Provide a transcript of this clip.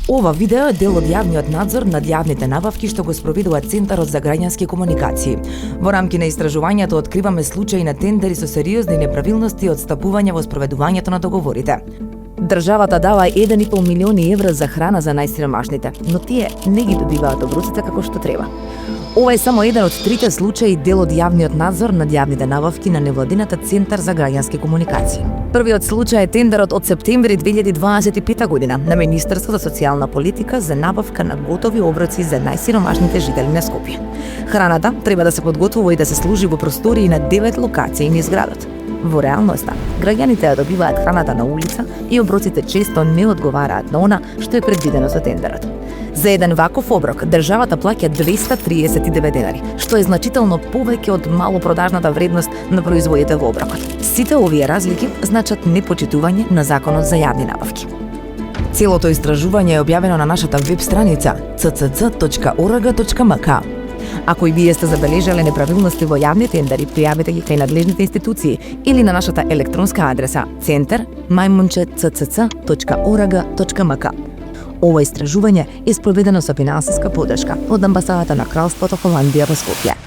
Ова видео е дел од јавниот надзор над јавните набавки што го спроведува Центарот за граѓански комуникации. Во рамки на истражувањето откриваме случаи на тендери со сериозни неправилности и отстапување во спроведувањето на договорите. Државата дава 1,5 милиони евра за храна за најсиромашните, но тие не ги добиваат оброците како што треба. Ова е само еден од трите случаи дел од јавниот надзор над јавните набавки на невладината Центар за граѓански комуникации. Првиот случај е тендерот од септември 2025 година на Министерство за социјална политика за набавка на готови оброци за најсиромашните жители на Скопје. Храната треба да се подготвува и да се служи во простории на 9 локации низ градот. Во реалноста, граѓаните ја добиваат храната на улица и оброците често не одговараат на она што е предвидено за тендерот. За еден ваков оброк, државата плаќа 239 денари, што е значително повеќе од малопродажната вредност на производите во оброкот. Сите овие разлики значат непочитување на Законот за јавни набавки. Целото истражување е објавено на нашата веб страница ccc.org.mk. Ако и вие сте забележале неправилности во јавни тендери, пријавете ги кај надлежните институции или на нашата електронска адреса center@ccc.org.mk. Ова истражување е спроведено со финансиска поддршка од Амбасадата на Кралството Холандија во Скопје.